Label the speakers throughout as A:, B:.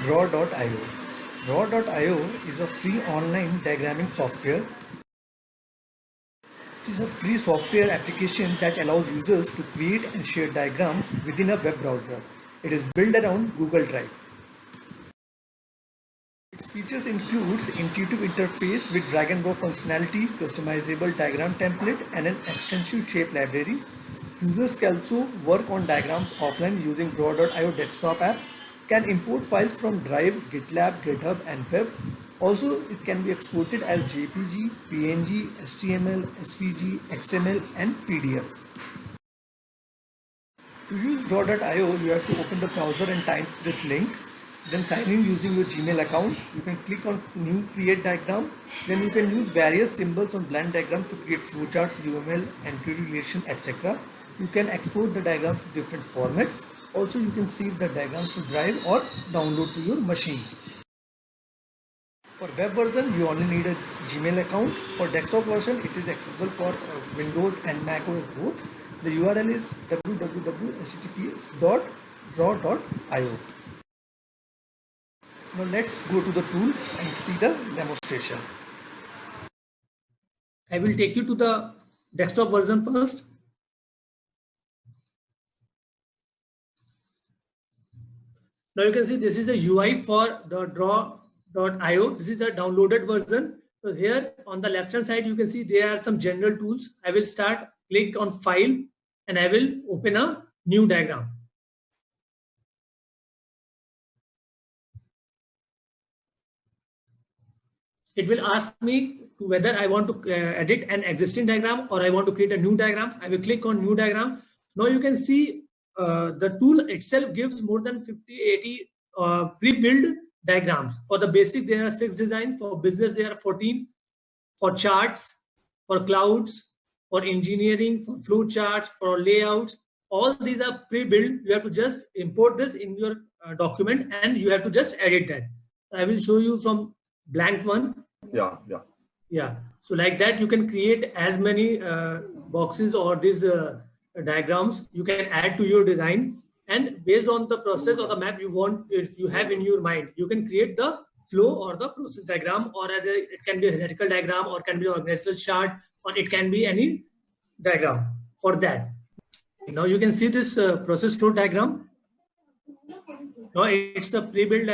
A: Draw.io. Draw.io is a free online diagramming software. It is a free software application that allows users to create and share diagrams within a web browser. It is built around Google Drive. Its features includes intuitive interface with drag and drop functionality, customizable diagram template, and an extensive shape library. Users can also work on diagrams offline using Draw.io desktop app, can import files from Drive, GitLab, GitHub, and Web. Also, it can be exported as JPG, PNG, HTML, SVG, XML, and PDF. To use Draw.io, you have to open the browser and type this link. Then sign in using your Gmail account. You can click on New Create Diagram. Then you can use various symbols on blank diagrams to create flowcharts, UML, entry relation, etc. You can export the diagrams to different formats. Also, you can save the diagrams to Drive or download to your machine. For web version, you only need a Gmail account. For desktop version, it is accessible for Windows and Mac OS both. The URL is www.https.draw.io. Now let's go to the tool and see the demonstration. I will take you to the desktop version first. Now you can see this is the UI for the Draw.io. This is the downloaded version. So here on the left hand side, you can see there are some general tools. I will click on File, and I will open a new diagram. It will ask me whether I want to edit an existing diagram or I want to create a new diagram. I will click on new diagram. Now you can see the tool itself gives more than 50-80 pre-built diagrams. For the basic, there are 6 designs. For business, there are 14. For charts, for clouds, for engineering, for flow charts, for layouts, all these are pre-built. You have to just import this in your document and you have to just edit that. I will show you some blank one. Yeah. So like that, you can create as many boxes or these diagrams you can add to your design, and based on the process or the map you want, if you have in your mind, you can create the flow or the process diagram, or it can be a hierarchical diagram, or can be an organizational chart, or it can be any diagram for that. Now you can see this process flow diagram. Now it's a pre-built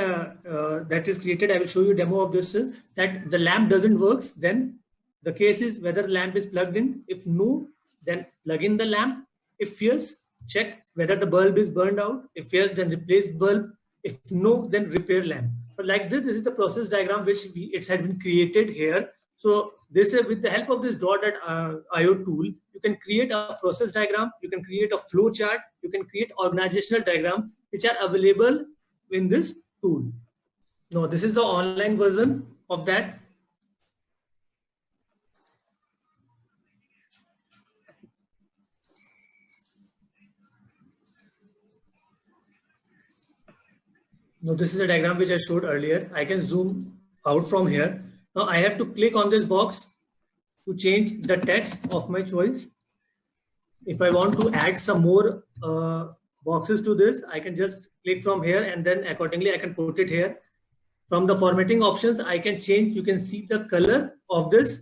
A: that is created. I will show you a demo of this. That the lamp doesn't work, then the case is whether the lamp is plugged in. If no, then plug in the lamp. If yes, check whether the bulb is burned out. If yes, then replace bulb. If no, then repair lamp. But like this is the process diagram which it had been created here. So this with the help of this Draw.io tool, you can create a process diagram, you can create a flow chart, you can create organizational diagram which are available in this tool. Now this is the online version of that. Now this is a diagram which I showed earlier. I can zoom out from here. Now I have to click on this box to change the text of my choice. If I want to add some more boxes to this, I can just click from here, and then accordingly I can put it here. From the formatting options, I can change, you can see the color of this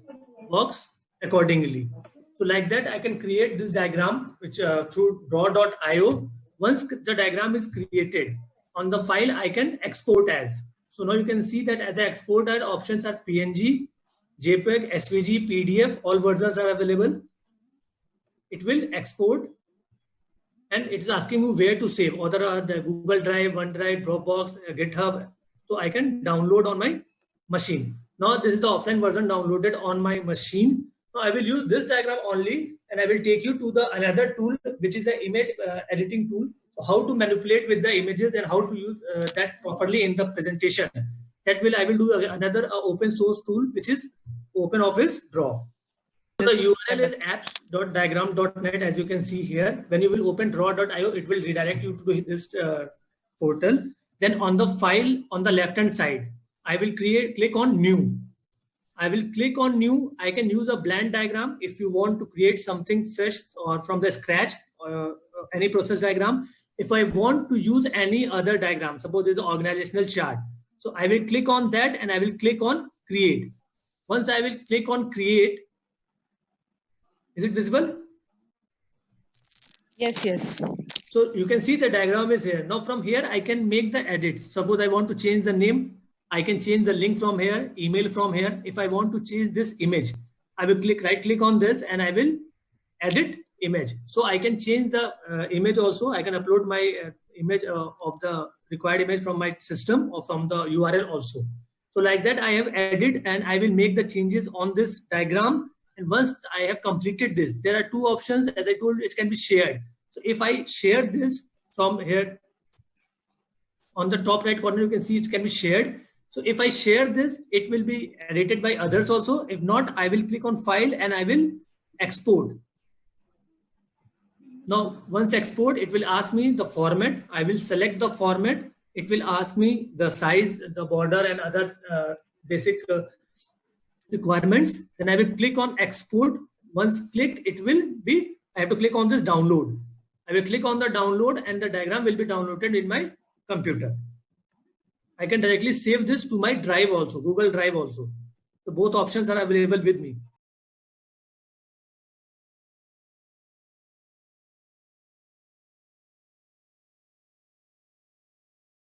A: box accordingly. So like that, I can create this diagram which through Draw.io. Once the diagram is created on the file, I can export as. So now you can see that as I export, our options are PNG, JPEG, SVG, PDF, all versions are available. It will export, and it's asking me where to save, whether the Google Drive, OneDrive, Dropbox, GitHub. So I can download on my machine. Now this is the offline version downloaded on my machine. Now I will use this diagram only, and I will take you to the another tool, which is the image editing tool. How to manipulate with the images and how to use that properly in the presentation. I will do another open source tool, which is OpenOffice Draw. So the URL is apps.diagram.net, as you can see here. When you will open Draw.io, it will redirect you to this portal. Then on the file on the left hand side, I will click on new. I will click on new. I can use a blank diagram if you want to create something fresh or from the scratch, any process diagram. if I want to use any other diagram, suppose there's an organizational chart. So I will click on that and I will click on create. Once I will click on create, is it visible?
B: Yes, yes.
A: So you can see the diagram is here. Now from here, I can make the edits. Suppose I want to change the name. I can change the link from here, email from here. If I want to change this image, I will right click on this and I will edit image. So I can change the image also. I can upload my image of the required image from my system or from the URL also. So like that, I have added and I will make the changes on this diagram. And once I have completed this, there are two options. As I told you, it can be shared. So if I share this from here, on the top right corner, you can see it can be shared. So if I share this, it will be edited by others also. If not, I will click on file and I will export. Now, once export, it will ask me the format. I will select the format. It will ask me the size, the border and other basic requirements. Then I will click on export. Once clicked, it will be, I have to click on this download. I will click on the download and the diagram will be downloaded in my computer. I can directly save this to my drive also, Google Drive also. So both options are available with me.